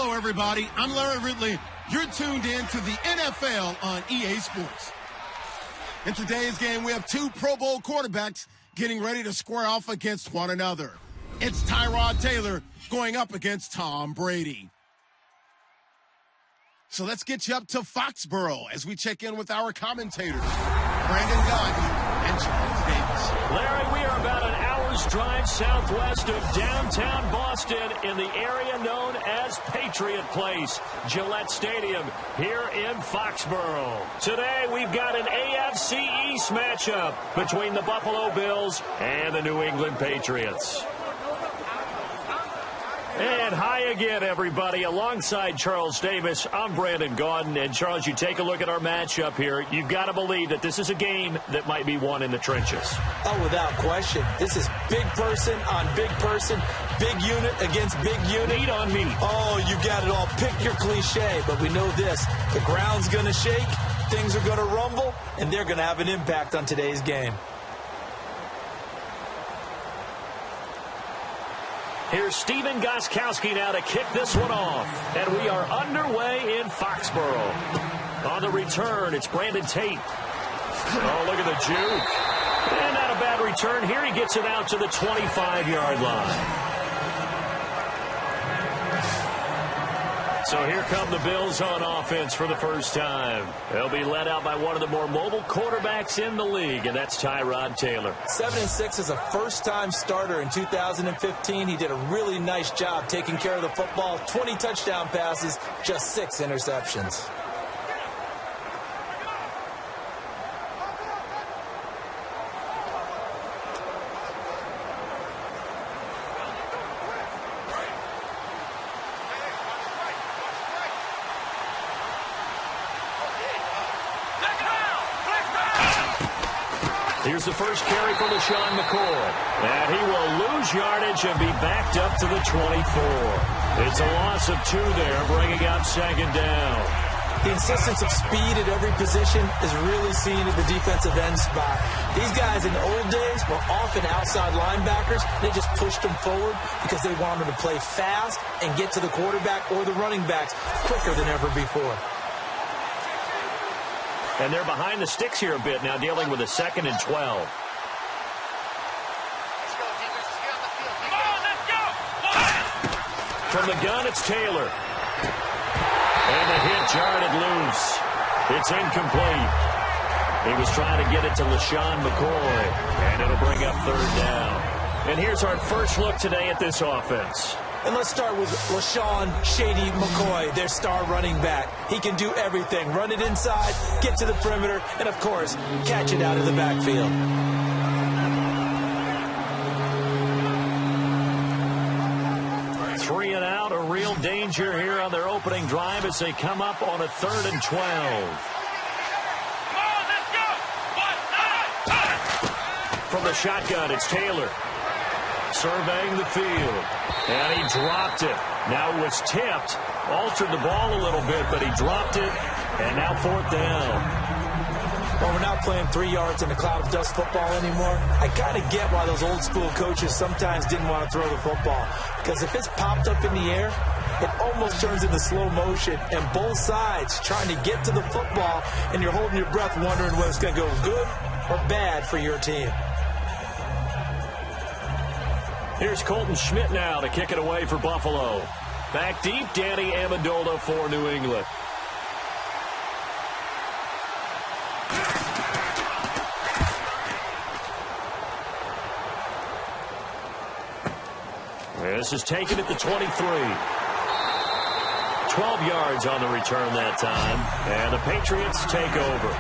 Hello, everybody. I'm Larry Ridley. You're tuned in to the NFL on EA Sports. In today's game, we have two Pro Bowl quarterbacks getting ready to square off against one another. It's Tyrod Taylor going up against Tom Brady. So let's get you up to Foxborough as we check in with our commentators, Brandon Gaudin and Charles Davis. Larry, we are about an hour's drive southwest of downtown Boston in the area known as Patriot Place, Gillette Stadium, here in Foxborough. Today, we've got an AFC East matchup between the Buffalo Bills and the New England Patriots. And hi again, everybody. Alongside Charles Davis, I'm Brandon Gaudin. And, Charles, you take a look at our matchup here. You've got to believe that this is a game that might be won in the trenches. Oh, without question. This is big person on big person, big unit against big unit. Meat on meat. Oh, you got it all. Pick your cliche, but we know this. The ground's going to shake, things are going to rumble, and they're going to have an impact on today's game. Here's Steven Gostkowski now to kick this one off. And we are underway in Foxborough. On the return, it's Brandon Tate. Oh, look at the juke. And not a bad return. Here he gets it out to the 25-yard line. So here come the Bills on offense for the first time. They'll be led out by one of the more mobile quarterbacks in the league, and that's Tyrod Taylor. 7-6 as a first-time starter in 2015. He did a really nice job taking care of the football. 20 touchdown passes, just 6 interceptions. Here's the first carry for LaShawn McCoy. And he will lose yardage and be backed up to the 24. It's a loss of 2 there, bringing up second down. The insistence of speed at every position is really seen at the defensive end spot. These guys in the old days were often outside linebackers. They just pushed them forward because they wanted to play fast and get to the quarterback or the running backs quicker than ever before. And they're behind the sticks here a bit now, dealing with a 2nd and 12. From the gun, it's Taylor. And the hit jarred loose. It's incomplete. He was trying to get it to LaShawn McCoy, and it'll bring up 3rd down. And here's our first look today at this offense. And let's start with LaShawn Shady McCoy, their star running back. He can do everything. Run it inside, get to the perimeter, and, of course, catch it out of the backfield. Three and out, a real danger here on their opening drive as they come up on a 3rd and 12. From the shotgun, it's Taylor. Surveying the field. And he dropped it. Now it was tipped. Altered the ball a little bit, but he dropped it. And now 4th down. Well, we're not playing 3 yards in a cloud of dust football anymore. I kind of get why those old school coaches sometimes didn't want to throw the football. Because if it's popped up in the air, it almost turns into slow motion. And both sides trying to get to the football, and you're holding your breath wondering whether it's going to go good or bad for your team. Here's Colton Schmidt now to kick it away for Buffalo. Back deep, Danny Amendola for New England. This is taken at the 23. 12 yards on the return that time. And the Patriots take over.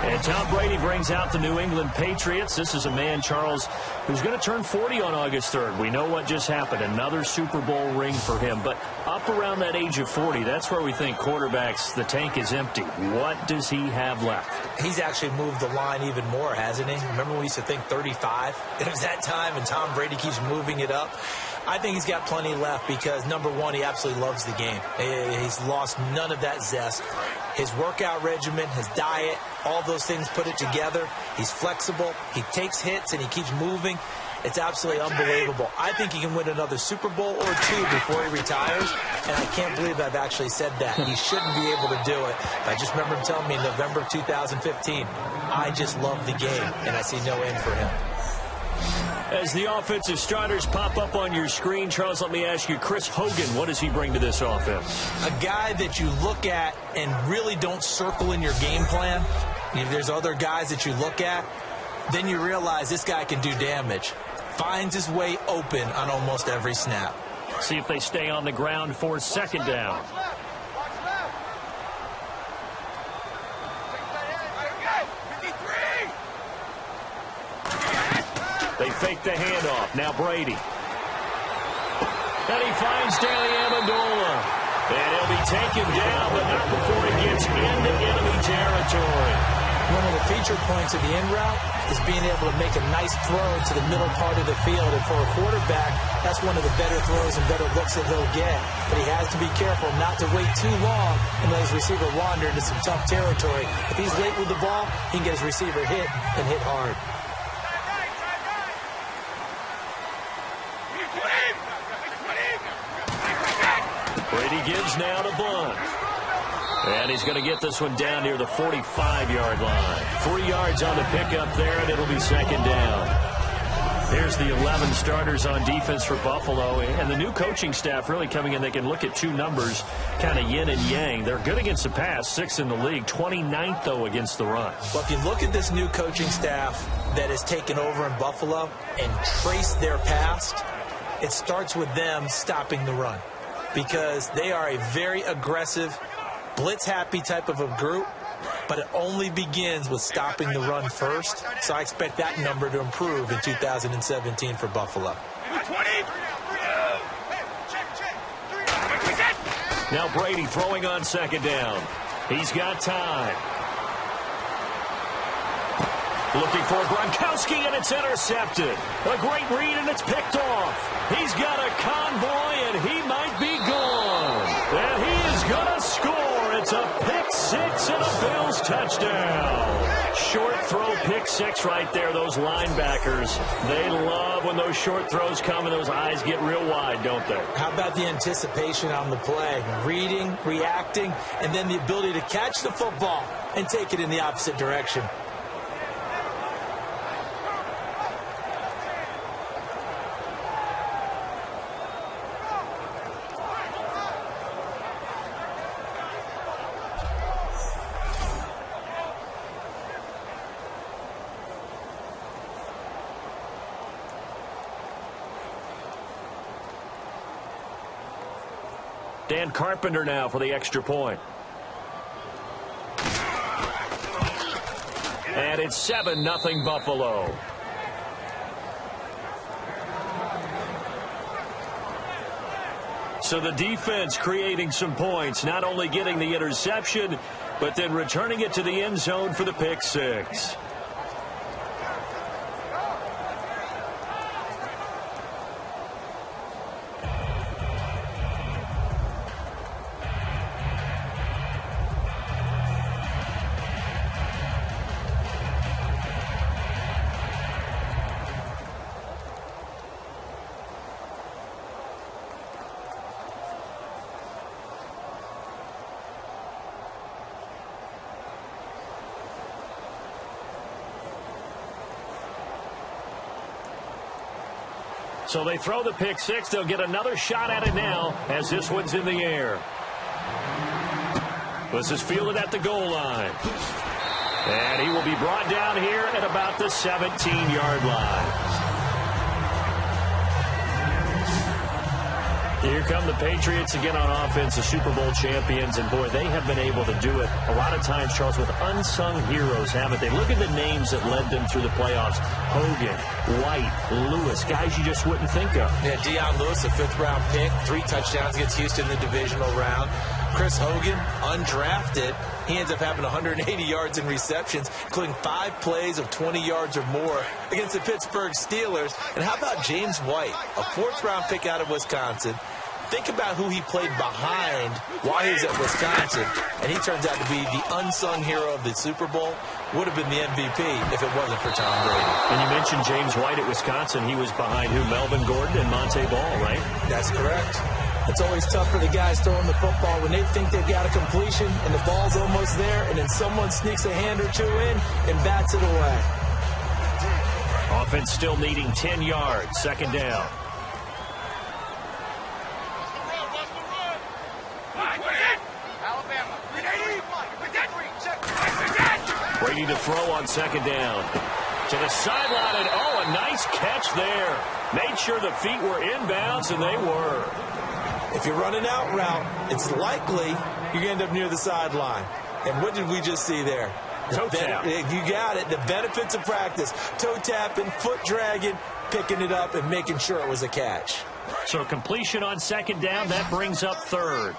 And Tom Brady brings out the New England Patriots. This is a man, Charles, who's going to turn 40 on August 3rd. We know what just happened. Another Super Bowl ring for him. But up around that age of 40, that's where we think quarterbacks, the tank is empty. What does he have left? He's actually moved the line even more, hasn't he? Remember when we used to think 35? It was that time, and Tom Brady keeps moving it up. I think he's got plenty left because, number one, he absolutely loves the game. He's lost none of that zest. His workout regimen, his diet, all those things put it together. He's flexible. He takes hits, and he keeps moving. It's absolutely unbelievable. I think he can win another Super Bowl or two before he retires, and I can't believe I've actually said that. He shouldn't be able to do it. I just remember him telling me in November 2015, I just love the game, and I see no end for him. As the offensive starters pop up on your screen, Charles, let me ask you, Chris Hogan, what does he bring to this offense? A guy that you look at and really don't circle in your game plan. If there's other guys that you look at, then you realize this guy can do damage. Finds his way open on almost every snap. See if they stay on the ground for second down. They fake the handoff. Now Brady. And he finds Danny Amendola. And he'll be taken down, but not before he gets into enemy territory. One of the feature points of the in route is being able to make a nice throw to the middle part of the field. And for a quarterback, that's one of the better throws and better looks that he'll get. But he has to be careful not to wait too long and let his receiver wander into some tough territory. If he's late with the ball, he can get his receiver hit and hit hard. Brady gives now to Blunt. And he's going to get this one down near the 45-yard line. 3 yards on the pickup there, and it'll be second down. Here's the 11 starters on defense for Buffalo. And the new coaching staff really coming in. They can look at two numbers, kind of yin and yang. They're good against the pass, 6th in the league, 29th, though, against the run. Well, if you look at this new coaching staff that has taken over in Buffalo and trace their past, it starts with them stopping the run. Because they are a very aggressive, blitz-happy type of a group, but it only begins with stopping the run first. So I expect that number to improve in 2017 for Buffalo. Now Brady throwing on second down. He's got time. Looking for Gronkowski, and it's intercepted. A great read, and it's picked off. He's got a convoy, and he might be gone. And he is going to score. It's a pick six and a Bills touchdown. Short throw, pick six right there. Those linebackers, they love when those short throws come and those eyes get real wide, don't they? How about the anticipation on the play? Reading, reacting, and then the ability to catch the football and take it in the opposite direction. Dan Carpenter now for the extra point. And it's 7-0 Buffalo. So the defense creating some points, not only getting the interception, but then returning it to the end zone for the pick six. So they throw the pick six. They'll get another shot at it now as this one's in the air. This is fielded at the goal line. And he will be brought down here at about the 17-yard line. Here come the Patriots again on offense, the Super Bowl champions. And, boy, they have been able to do it a lot of times, Charles, with unsung heroes, haven't they? Look at the names that led them through the playoffs. Hogan, White, Lewis, guys you just wouldn't think of. Yeah, Deion Lewis, a fifth-round pick, 3 touchdowns against Houston in the divisional round. Chris Hogan, undrafted. He ends up having 180 yards in receptions, including 5 plays of 20 yards or more against the Pittsburgh Steelers. And how about James White, a 4th-round pick out of Wisconsin, think about who he played behind while he was at Wisconsin, and he turns out to be the unsung hero of the Super Bowl. Would have been the MVP if it wasn't for Tom Brady. And you mentioned James White at Wisconsin. He was behind who? Melvin Gordon and Monte Ball, right? That's correct. It's always tough for the guys throwing the football when they think they've got a completion and the ball's almost there, and then someone sneaks a hand or two in and bats it away. Offense still needing 10 yards. Second down. Brady to throw on second down. To the sideline, and oh, a nice catch there. Made sure the feet were inbounds, and they were. If you're running out route, it's likely you're going to end up near the sideline. And what did we just see there? Toe tap. You got it. The benefits of practice. Toe tapping, foot dragging, picking it up, and making sure it was a catch. So completion on second down, that brings up third.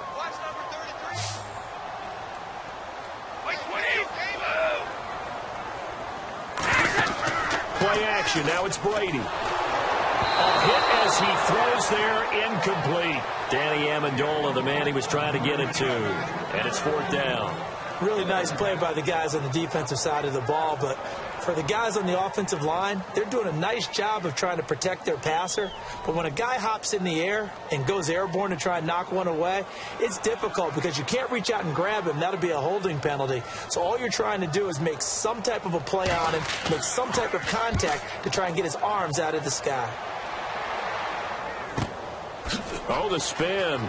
Play action. Now it's Brady. A hit as he throws there, incomplete. Danny Amendola, the man he was trying to get it to. And it's fourth down. Really nice play by the guys on the defensive side of the ball, but for the guys on the offensive line, they're doing a nice job of trying to protect their passer. But when a guy hops in the air and goes airborne to try and knock one away, it's difficult because you can't reach out and grab him. That'll be a holding penalty. So all you're trying to do is make some type of a play on him, make some type of contact to try and get his arms out of the sky. Oh, the spin.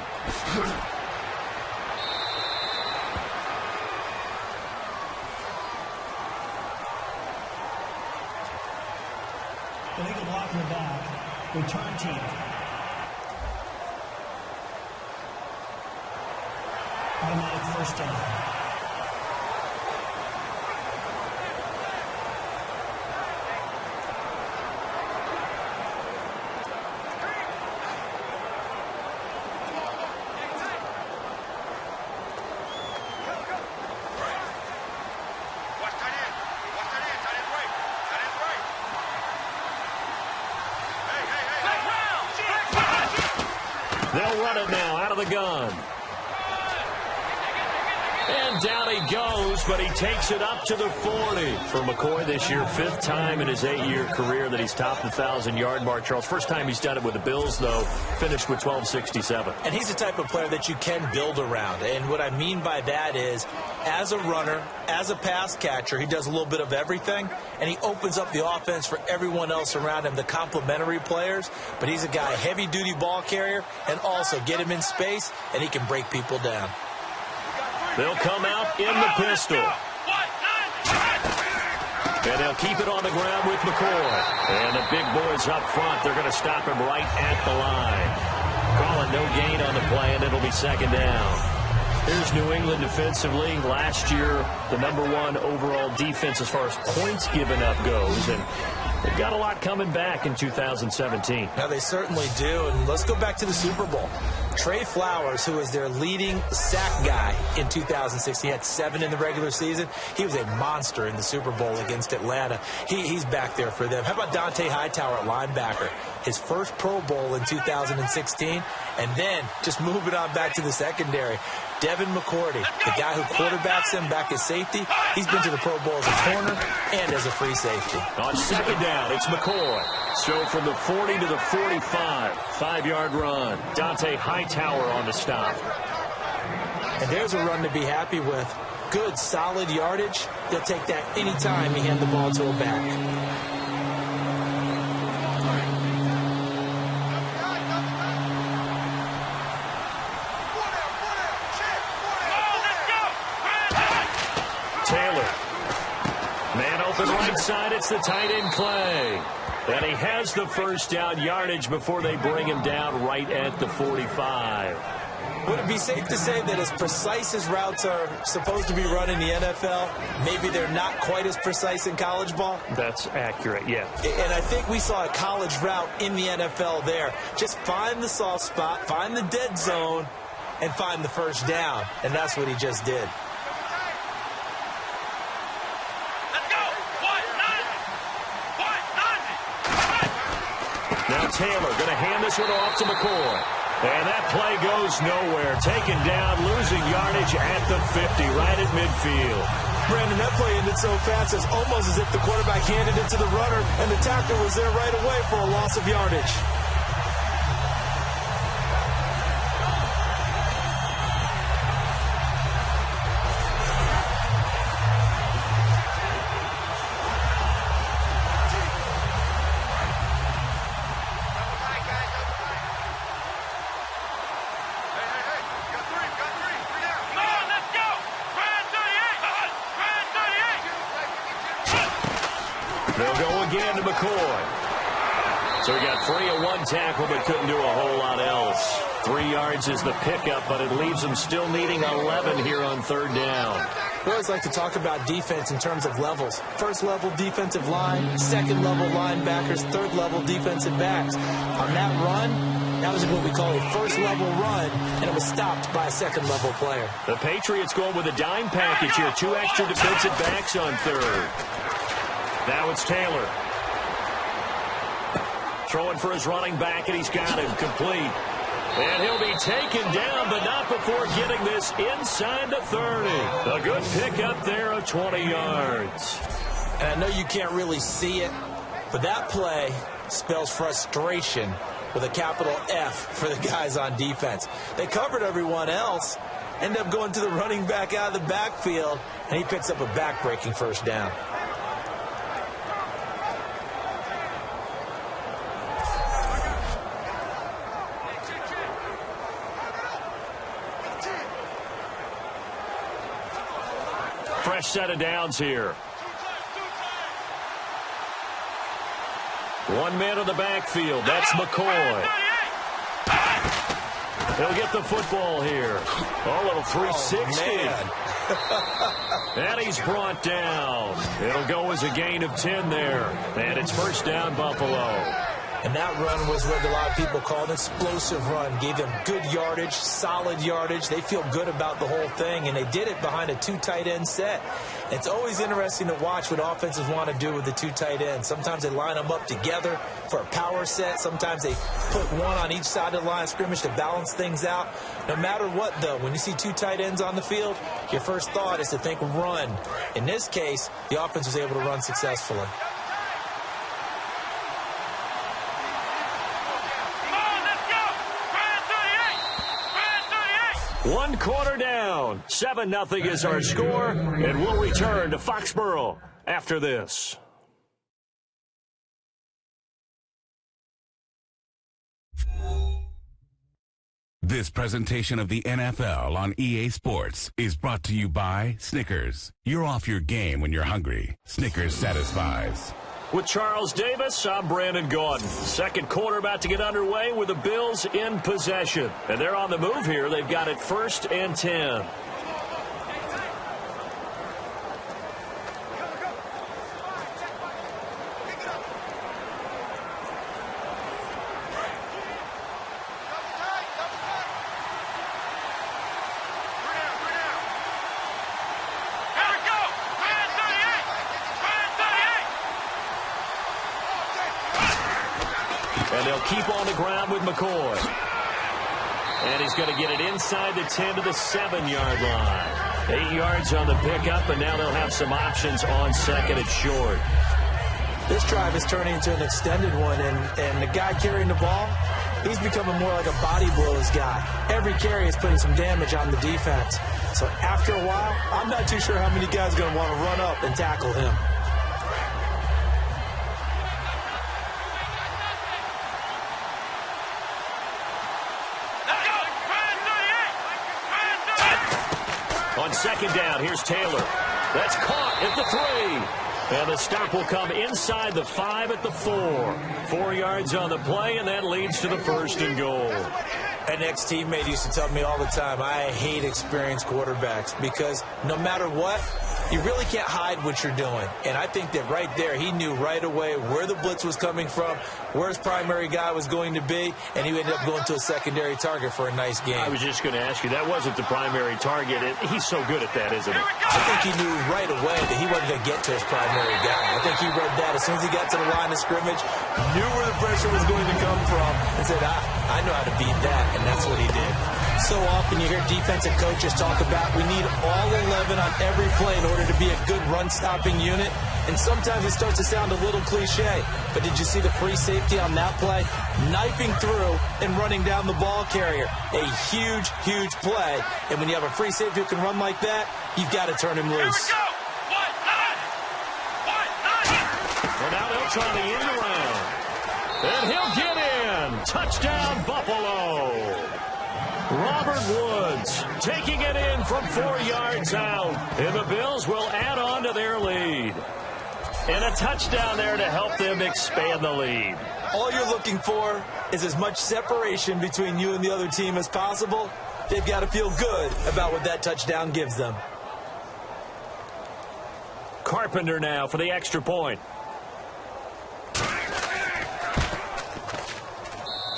Illegal block in the back. Return team. Automatic first down. They'll run it now out of the gun. And down he goes, but he takes it up to the 40. For McCoy this year, fifth time in his 8-year career that he's topped the 1,000-yard mark. Charles, first time he's done it with the Bills, though, finished with 1267. And he's the type of player that you can build around. And what I mean by that is, as a runner, as a pass catcher, he does a little bit of everything, and he opens up the offense for everyone else around him, the complementary players. But he's a guy, heavy-duty ball carrier, and also get him in space, and he can break people down. They'll come out in the pistol. And they'll keep it on the ground with McCoy. And the big boys up front, they're going to stop him right at the line. Call it no gain on the play, and it'll be second down. Here's New England defensively. Last year, the #1 overall defense as far as points given up goes. And they've got a lot coming back in 2017. Now, they certainly do. And let's go back to the Super Bowl. Trey Flowers, who was their leading sack guy in 2006, he had 7 in the regular season. He was a monster in the Super Bowl against Atlanta. He's back there for them. How about Dante Hightower at linebacker? His first Pro Bowl in 2016. And then just moving on back to the secondary. Devin McCourty, the guy who quarterbacks him back as safety, he's been to the Pro Bowl as a corner and as a free safety. On second down, it's McCoy. So from the 40 to the 45, 5-yard run. Dante Hightower on the stop. And there's a run to be happy with. Good, solid yardage. He'll take that anytime he hand the ball to a back. Taylor. Man open right side. It's the tight end Clay. And he has the first down yardage before they bring him down right at the 45. Would it be safe to say that as precise as routes are supposed to be run in the NFL, maybe they're not quite as precise in college ball? That's accurate, yeah. And I think we saw a college route in the NFL there. Just find the soft spot, find the dead zone, and find the first down. And that's what he just did. Now Taylor going to hand this one off to McCoy. And that play goes nowhere. Taken down, losing yardage at the 50, right at midfield. Brandon, that play ended so fast, it's almost as if the quarterback handed it to the runner, and the tackler was there right away for a loss of yardage. They'll go again to McCoy. So he got free of one tackle but couldn't do a whole lot else. 3 yards is the pickup, but it leaves him still needing 11 here on third down. We always like to talk about defense in terms of levels. First level defensive line, second level linebackers, third level defensive backs. On that run, that was what we call a first level run, and it was stopped by a second level player. The Patriots going with a dime package here. 2 extra defensive backs on third. Now it's Taylor. Throwing for his running back, and he's got him complete. And he'll be taken down, but not before getting this inside the 30. A good pickup there of 20 yards. And I know you can't really see it, but that play spells frustration with a capital F for the guys on defense. They covered everyone else, end up going to the running back out of the backfield, and he picks up a back-breaking first down. Fresh set of downs here. 1 man in the backfield. That's McCoy. He'll get the football here. Oh, a little 360. And he's brought down. It'll go as a gain of 10 there. And it's first down, Buffalo. And that run was what a lot of people call an explosive run. Gave them good yardage, solid yardage. They feel good about the whole thing, and they did it behind a 2 tight end set. It's always interesting to watch what offenses want to do with the 2 tight ends. Sometimes they line them up together for a power set. Sometimes they put one on each side of the line of scrimmage to balance things out. No matter what, though, when you see 2 tight ends on the field, your first thought is to think run. In this case, the offense was able to run successfully. 1 quarter down. 7-0 is our score, and we'll return to Foxborough after this. This presentation of the NFL on EA Sports is brought to you by Snickers. You're off your game when you're hungry. Snickers satisfies. With Charles Davis, I'm Brandon Gaudin. Second quarter about to get underway with the Bills in possession. And they're on the move here. They've got it 1st and 10. And they'll keep on the ground with McCoy. And he's going to get it inside the 10 to the 7-yard line. 8 yards on the pickup, and now they'll have some options on second and short. This drive is turning into an extended one, and the guy carrying the ball, he's becoming more like a body blows guy. Every carry is putting some damage on the defense. So after a while, I'm not too sure how many guys are going to want to run up and tackle him. On second down, here's Taylor. That's caught at the 3. And the stop will come inside the 5 at the 4. 4 yards on the play, and that leads to the 1st and goal. An ex-teammate used to tell me all the time, I hate experienced quarterbacks because no matter what, you really can't hide what you're doing. And I think that right there, he knew right away where the blitz was coming from, where his primary guy was going to be, and he ended up going to a secondary target for a nice game. I was just going to ask you, that wasn't the primary target. He's so good at that, isn't he? I think he knew right away that he wasn't going to get to his primary guy. I think he read that as soon as he got to the line of scrimmage, knew where the pressure was going to come from, and said, I know how to beat that, and that's what he did. So often you hear defensive coaches talk about we need all 11 on every play in order to be a good run-stopping unit. And sometimes it starts to sound a little cliche. But did you see the free safety on that play? Knifing through and running down the ball carrier. A huge, huge play. And when you have a free safety who can run like that, you've got to turn him loose. Well, now they'll try the end around. And he'll get in. Touchdown, Buffalo. Robert Woods taking it in from 4 yards out. And the Bills will add on to their lead. And a touchdown there to help them expand the lead. All you're looking for is as much separation between you and the other team as possible. They've got to feel good about what that touchdown gives them. Carpenter now for the extra point.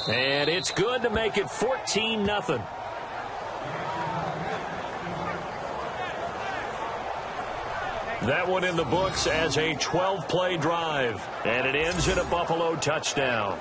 And it's good to make it 14-0. That one in the books as a 12-play drive. And it ends in a Buffalo touchdown.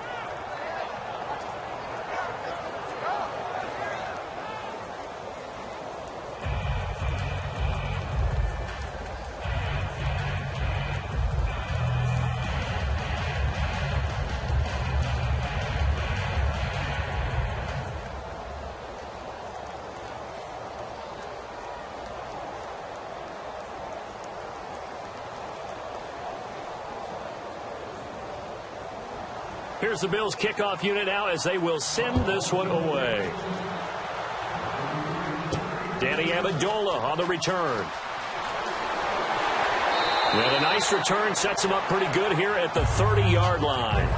Here's the Bills kickoff unit now as they will send this one away. Danny Amendola on the return. And a nice return sets him up pretty good here at the 30-yard line.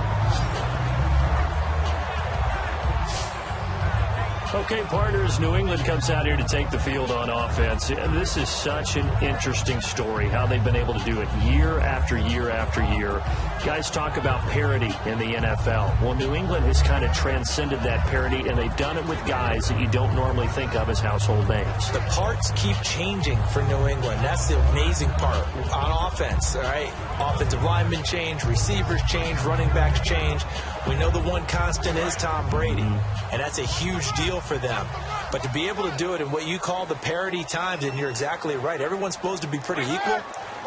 Okay, partners, New England comes out here to take the field on offense. And this is such an interesting story, how they've been able to do it year after year after year. Guys talk about parity in the NFL. Well, New England has kind of transcended that parity, and they've done it with guys that you don't normally think of as household names. The parts keep changing for New England. That's the amazing part on offense, all right? Offensive linemen change, receivers change, running backs change. We know the one constant is Tom Brady, and that's a huge deal for them. But to be able to do it in what you call the parity times, and you're exactly right, everyone's supposed to be pretty equal.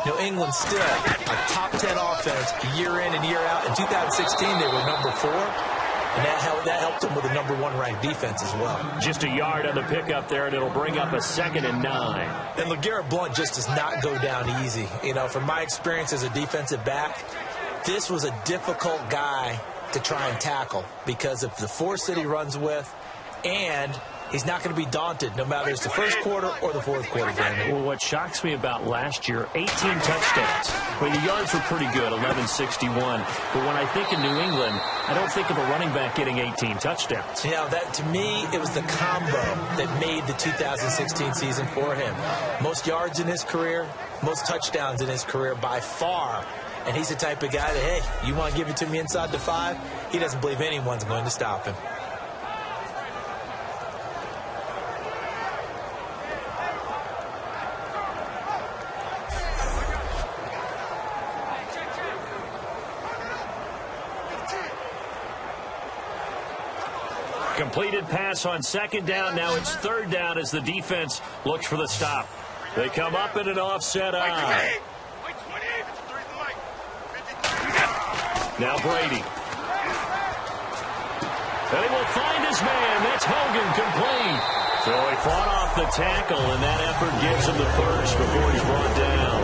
New England still a top 10 offense year in and year out. In 2016, they were number 4, and that helped them with a number 1 ranked defense as well. Just a yard on the pickup there, and it'll bring up a 2nd and 9. And LeGarrette Blount just does not go down easy. You know, from my experience as a defensive back, this was a difficult guy to try and tackle because of the force that he runs with, and he's not going to be daunted no matter it's the first quarter or the fourth quarter, Brandon. Well, what shocks me about last year, 18 touchdowns. Well, the yards were pretty good, 1161. But when I think of New England, I don't think of a running back getting 18 touchdowns. Yeah, that to me, it was the combo that made the 2016 season for him. Most yards in his career, most touchdowns in his career by far. And he's the type of guy that, hey, you want to give it to me inside the 5? He doesn't believe anyone's going to stop him. Completed pass on 2nd down. Now it's 3rd down as the defense looks for the stop. They come up in an offset eye. Now Brady. And he will find his man. That's Hogan, complete. So he fought off the tackle, and that effort gives him the first before he's brought down.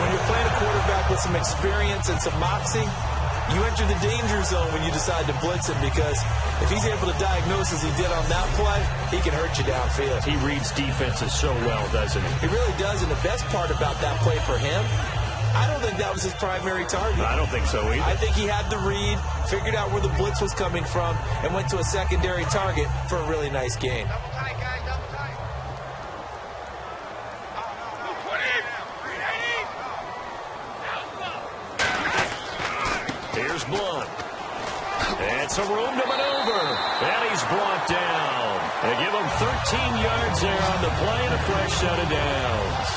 When you're playing a quarterback with some experience and some moxie, you enter the danger zone when you decide to blitz him, because if he's able to diagnose as he did on that play, he can hurt you downfield. He reads defenses so well, doesn't he? He really does, and the best part about that play for him, I don't think that was his primary target. I don't think so either. I think he had the read, figured out where the blitz was coming from, and went to a secondary target for a really nice gain. Blunt. And some room to maneuver. And he's brought down. They give him 13 yards there on the play and a fresh set of downs.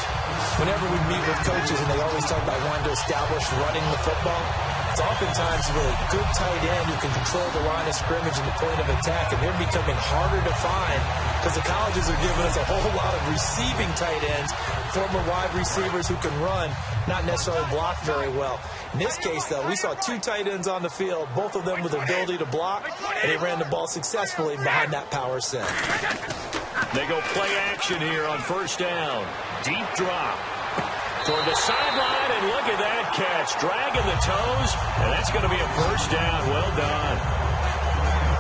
Whenever we meet with coaches and they always talk about wanting to establish running the football, it's oftentimes a really good tight end who can control the line of scrimmage and the point of attack, and they're becoming harder to find because the colleges are giving us a whole lot of receiving tight ends, former wide receivers who can run, not necessarily block very well. In this case, though, we saw two tight ends on the field, both of them with the ability to block, and they ran the ball successfully behind that power set. They go play action here on first down. Deep drop toward the sideline, and look at that catch. Dragging the toes, and that's going to be a first down. Well done.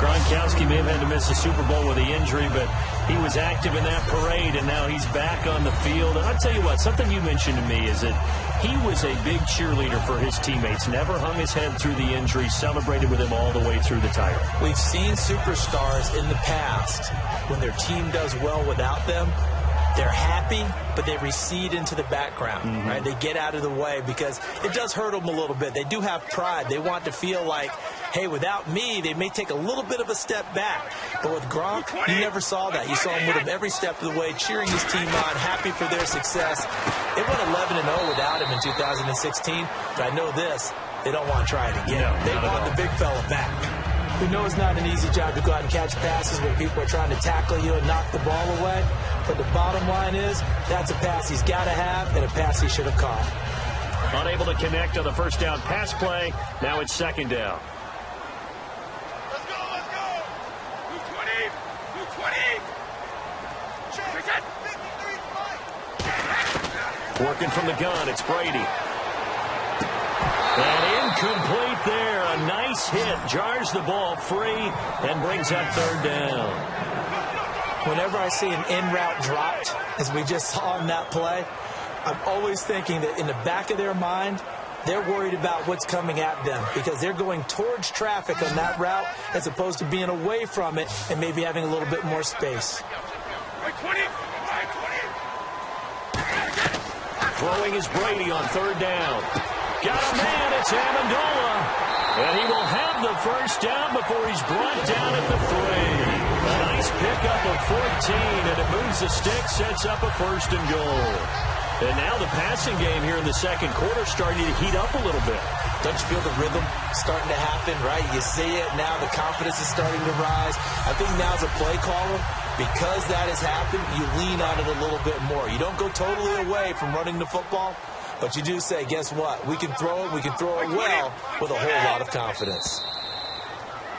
Gronkowski may have had to miss the Super Bowl with the injury, but he was active in that parade, and now he's back on the field. And I'll tell you what, something you mentioned to me is that he was a big cheerleader for his teammates, never hung his head through the injury, celebrated with him all the way through the title. We've seen superstars in the past, when their team does well without them, they're happy, but they recede into the background, right? They get out of the way because it does hurt them a little bit. They do have pride. They want to feel like, hey, without me, they may take a little bit of a step back. But with Gronk, you never saw that. You saw him with him every step of the way, cheering his team on, happy for their success. They went 11-0 without him in 2016, but I know this, they don't want to try it again. No, they want the big fella back. We know it's not an easy job to go out and catch passes when people are trying to tackle you and knock the ball away. But the bottom line is, that's a pass he's got to have and a pass he should have caught. Unable to connect on the first down pass play. Now it's second down. Let's go, let's go. 220, 220. Working from the gun, it's Brady. And incomplete there. A nice hit. Jars the ball free and brings up third down. Whenever I see an in-route dropped, as we just saw in that play, I'm always thinking that in the back of their mind, they're worried about what's coming at them because they're going towards traffic on that route as opposed to being away from it and maybe having a little bit more space. Throwing is Brady on third down. Got a man, it's Amendola. And he will have the first down before he's brought down at the 3. A nice pickup of 14, and it moves the stick, sets up a first and goal. And now the passing game here in the second quarter starting to heat up a little bit. Don't you feel the rhythm starting to happen, right? You see it now, the confidence is starting to rise. I think now as a play caller, because that has happened, you lean on it a little bit more. You don't go totally away from running the football, but you do say, guess what? We can throw it well with a whole lot of confidence.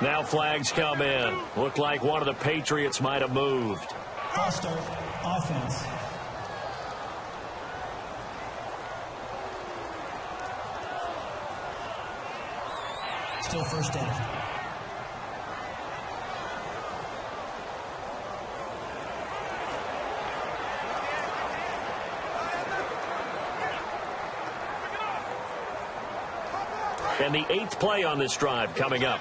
Now flags come in. Looked like one of the Patriots might have moved. False start, offense. Still first down. And the 8th play on this drive coming up.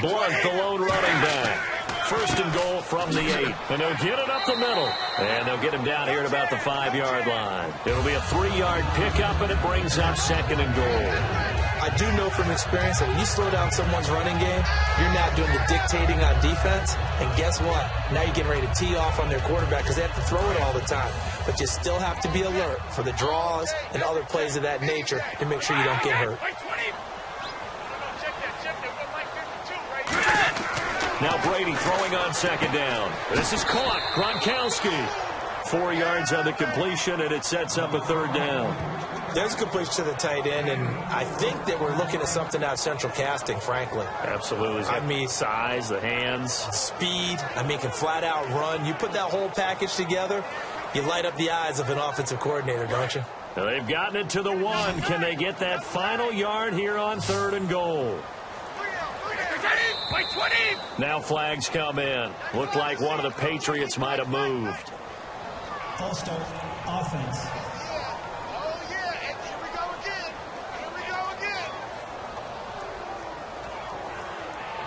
Blunt, the lone running back. First and goal from the 8. And they'll get it up the middle. And they'll get him down here at about the 5-yard line. It'll be a 3-yard pickup, and it brings up second and goal. I do know from experience that when you slow down someone's running game, you're not doing the dictating on defense. And guess what? Now you're getting ready to tee off on their quarterback because they have to throw it all the time. But you still have to be alert for the draws and other plays of that nature to make sure you don't get hurt. Now Brady throwing on second down. This is caught. Gronkowski. 4 yards on the completion, and it sets up a third down. There's a completion to the tight end, and I think that we're looking at something out of central casting, frankly. Absolutely. I mean, size, the hands. Speed. I mean, can flat out run. You put that whole package together, you light up the eyes of an offensive coordinator, don't you? Now they've gotten it to the 1. Can they get that final yard here on third and goal? Now flags come in. Looked like one of the Patriots might have moved. False start, offense. Oh, yeah, and here we go again. Here we go again.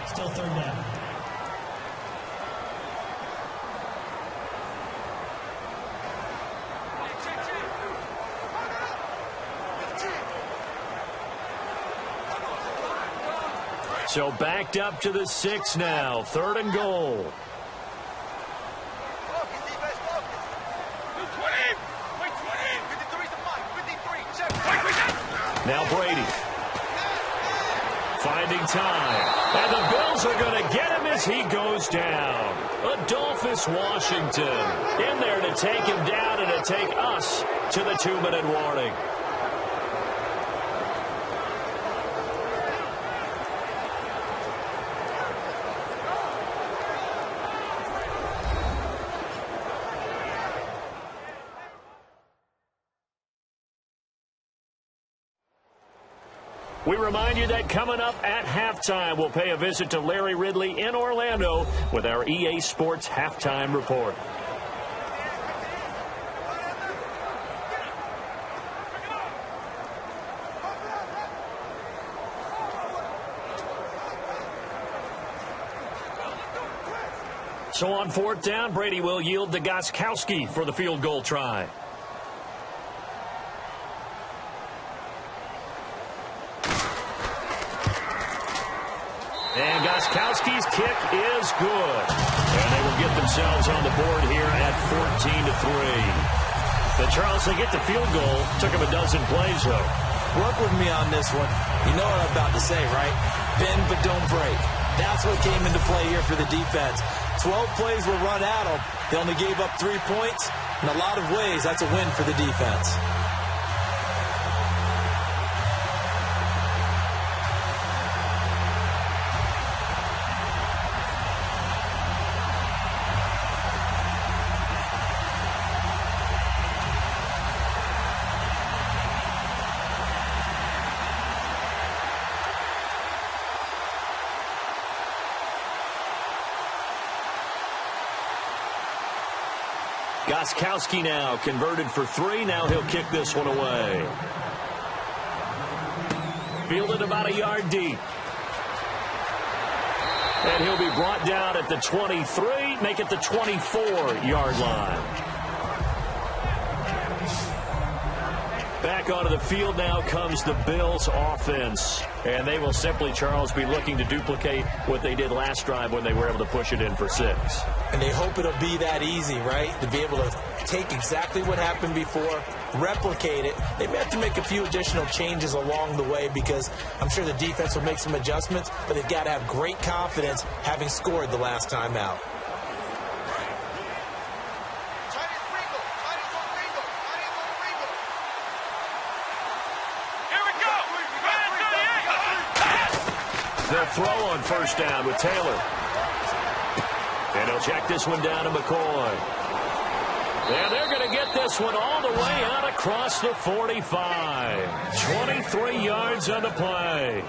Still third down. So backed up to the 6 now. 3rd and goal. Now Brady. Finding time. And the Bills are going to get him as he goes down. Adolphus Washington in there to take him down and to take us to the 2-minute warning. We remind you that coming up at halftime, we'll pay a visit to Larry Ridley in Orlando with our EA Sports Halftime Report. So on 4th down, Brady will yield to Gostkowski for the field goal try. And Gostkowski's kick is good. And they will get themselves on the board here at 14-3. But Charles, they get the field goal. Took them a dozen plays, though. Work with me on this one. You know what I'm about to say, right? Bend but don't break. That's what came into play here for the defense. 12 plays were run at them. They only gave up 3 points. In a lot of ways, that's a win for the defense. Gostkowski now converted for 3. Now he'll kick this one away. Fielded about a yard deep. And he'll be brought down at the 23, make it the 24-yard line. Back onto the field now comes the Bills offense. And they will simply, Charles, be looking to duplicate what they did last drive when they were able to push it in for 6. And they hope it'll be that easy, right? To be able to take exactly what happened before, replicate it. They may have to make a few additional changes along the way because I'm sure the defense will make some adjustments, but they've got to have great confidence having scored the last time out. They'll throw on 1st down with Taylor. And he'll check this one down to McCoy. And they're going to get this one all the way out across the 45. 23 yards on the play.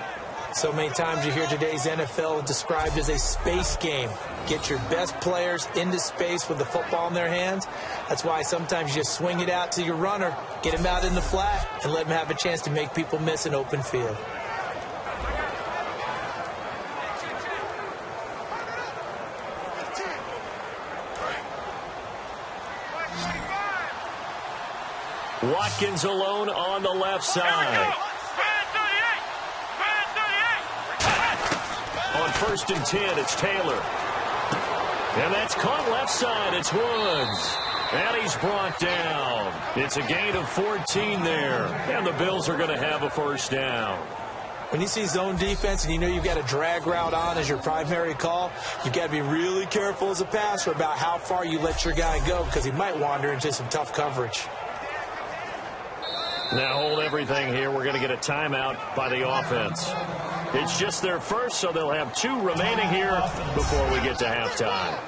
So many times you hear today's NFL described as a space game. Get your best players into space with the football in their hands. That's why sometimes you just swing it out to your runner, get him out in the flat, and let him have a chance to make people miss an open field. Watkins alone on the left side. On 1st and 10, it's Taylor. And that's caught left side. It's Woods. And he's brought down. It's a gain of 14 there. And the Bills are going to have a 1st down. When you see zone defense and you know you've got a drag route on as your primary call, you've got to be really careful as a passer about how far you let your guy go because he might wander into some tough coverage. Now hold everything here. We're going to get a timeout by the offense. It's just their first, so they'll have 2 remaining here before we get to halftime.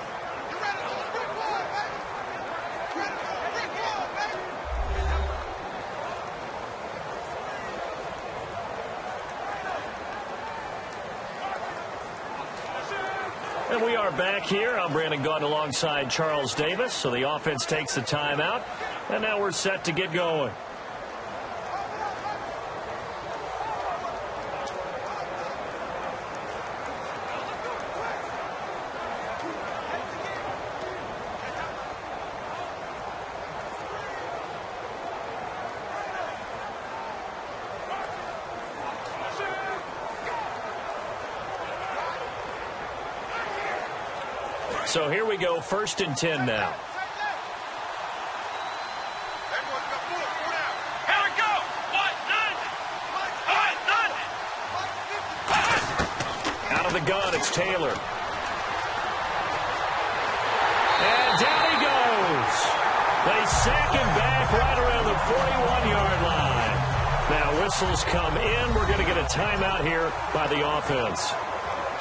And we are back here. I'm Brandon Gaunt alongside Charles Davis. So the offense takes the timeout, and now we're set to get going. So here we go, 1st and 10 now. Out of the gun, it's Taylor. And down he goes. They sack him back right around the 41-yard line. Now whistles come in. We're going to get a timeout here by the offense.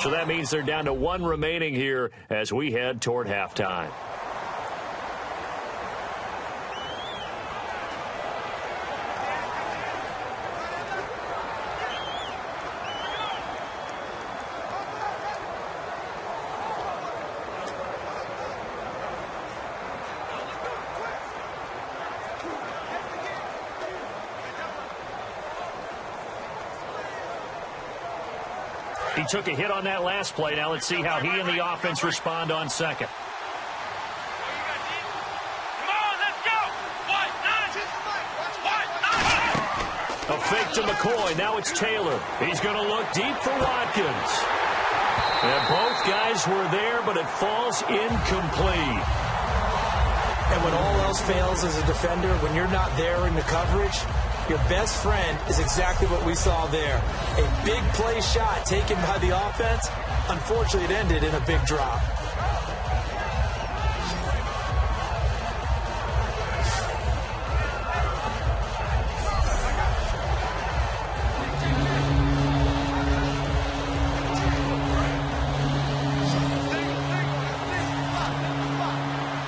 So that means they're down to 1 remaining here as we head toward halftime. He took a hit on that last play. Now let's see how he and the offense respond on second. A fake to McCoy. Now it's Taylor. He's going to look deep for Watkins. And both guys were there, but it falls incomplete. And when all else fails as a defender, when you're not there in the coverage, your best friend is exactly what we saw there. A big play shot taken by the offense. Unfortunately, it ended in a big drop.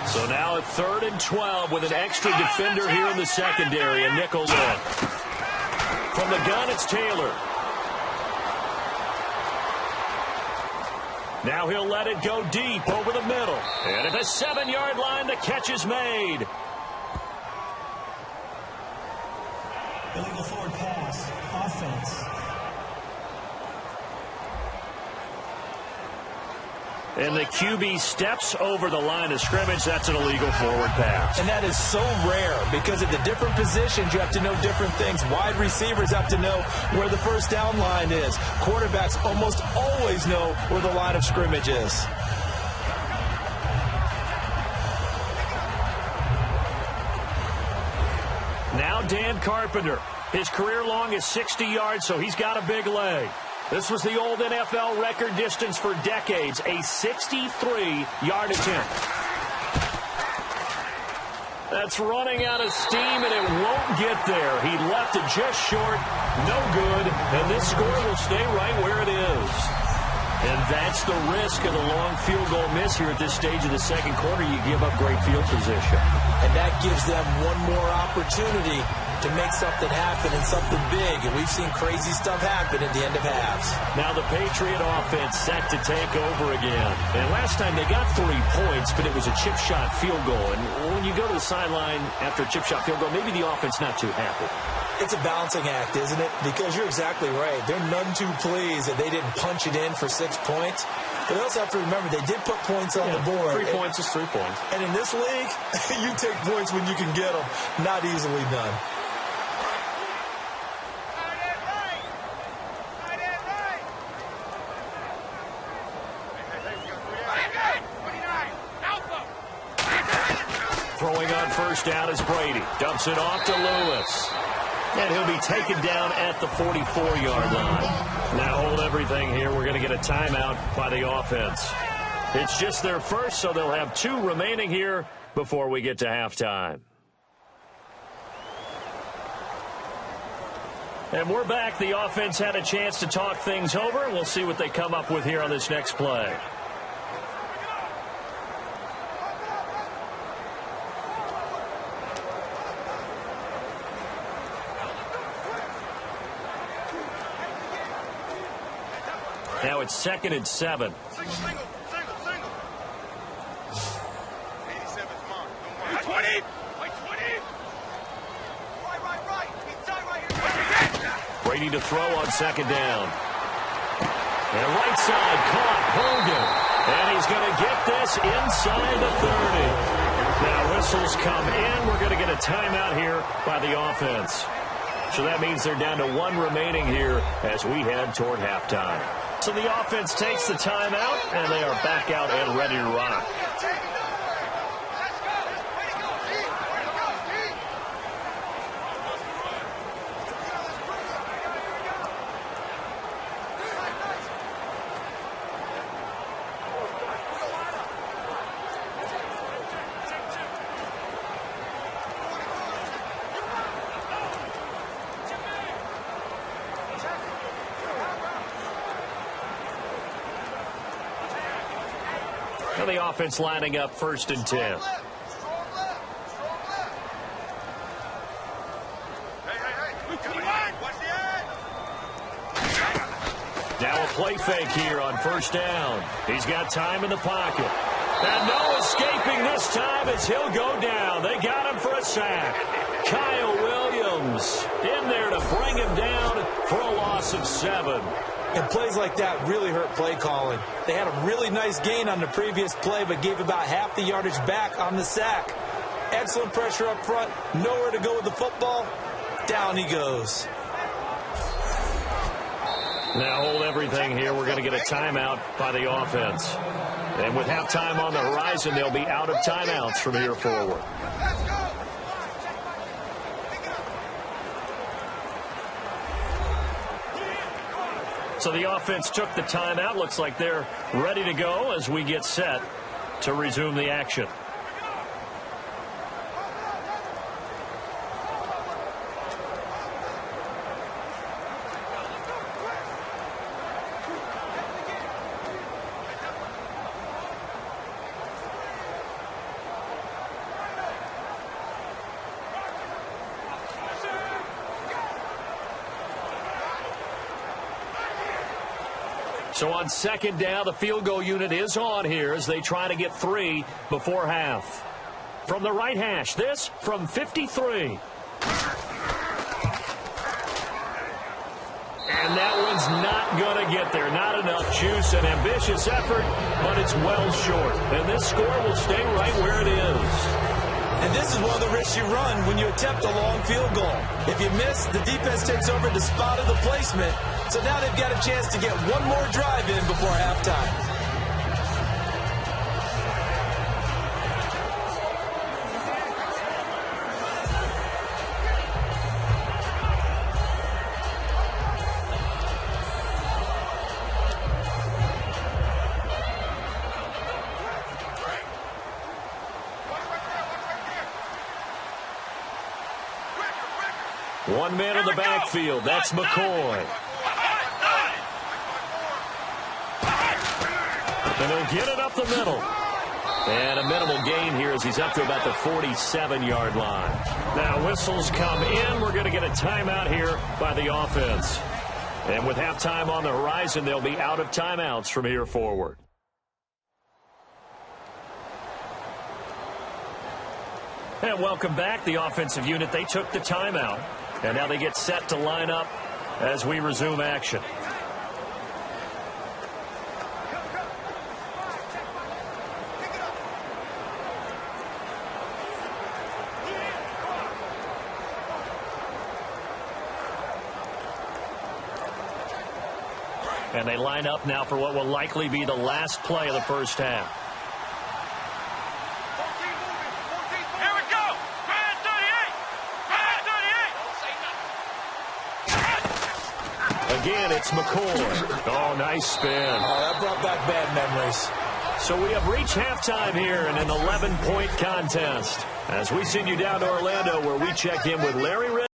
So now at 3rd and 12 with an extra defender here in the secondary, a nickel look. From the gun, it's Taylor. Now he'll let it go deep over the middle. And at the 7-yard line, the catch is made. Illegal forward pass. Offense. And the QB steps over the line of scrimmage. That's an illegal forward pass. And that is so rare because at the different positions, you have to know different things. Wide receivers have to know where the first down line is. Quarterbacks almost always know where the line of scrimmage is. Now Dan Carpenter. His career long is 60 yards, so he's got a big leg. This was the old NFL record distance for decades, a 63-yard attempt. That's running out of steam, and it won't get there. He left it just short, no good, and this score will stay right where it is. And that's the risk of the long field goal miss here at this stage of the second quarter. You give up great field position. And that gives them one more opportunity to make something happen and something big. And we've seen crazy stuff happen at the end of halves. Now the Patriot offense set to take over again. And last time they got 3 points, but it was a chip shot field goal. And when you go to the sideline after a chip shot field goal, maybe the offense not too happy. It's a balancing act, isn't it? Because you're exactly right. They're none too pleased that they didn't punch it in for 6 points. But they also have to remember they did put points on the board. 3 points is 3 points. And in this league, you take points when you can get them. Not easily done. Throwing on first down is Brady. Dumps it off to Lewis. And he'll be taken down at the 44-yard line. Now hold everything here. We're going to get a timeout by the offense. It's just their first, so they'll have 2 remaining here before we get to halftime. And we're back. The offense had a chance to talk things over. We'll see what they come up with here on this next play. Now it's 2nd and 7. Single. 87's mine. 20. Right. Inside right here. Brady to throw on 2nd down. And right side caught Hogan. And he's going to get this inside the 30. Now whistles come in. We're going to get a timeout here by the offense. So that means they're down to 1 remaining here as we head toward halftime. So the offense takes the timeout, and they are back out and ready to rock. Now the offense lining up 1st and 10. Now a play fake here on 1st down. He's got time in the pocket. And no escaping this time as he'll go down. They got him for a sack. Kyle Williams in there to bring him down for a loss of 7. And plays like that really hurt play calling. They had a really nice gain on the previous play, but gave about half the yardage back on the sack. Excellent pressure up front. Nowhere to go with the football. Down he goes. Now hold everything here. We're going to get a timeout by the offense. And with halftime on the horizon, they'll be out of timeouts from here forward. So the offense took the timeout. Looks like they're ready to go as we get set to resume the action. So on 2nd down, the field goal unit is on here as they try to get 3 before half. From the right hash, this from 53. And that one's not going to get there. Not enough juice. An ambitious effort, but it's well short. And this score will stay right where it is. And this is one of the risks you run when you attempt a long field goal. If you miss, the defense takes over the spot of the placement. So now they've got a chance to get one more drive in before halftime. One man in the backfield. That's McCoy. And he'll get it up the middle. And a minimal gain here as he's up to about the 47-yard line. Now whistles come in. We're going to get a timeout here by the offense. And with halftime on the horizon, they'll be out of timeouts from here forward. And welcome back. The offensive unit, they took the timeout. And now they get set to line up as we resume action. And they line up now for what will likely be the last play of the first half. Again, it's McCoy. Oh, nice spin. Oh, that brought back bad memories. So we have reached halftime here in an 11-point contest as we send you down to Orlando where we check in with Larry Ridd.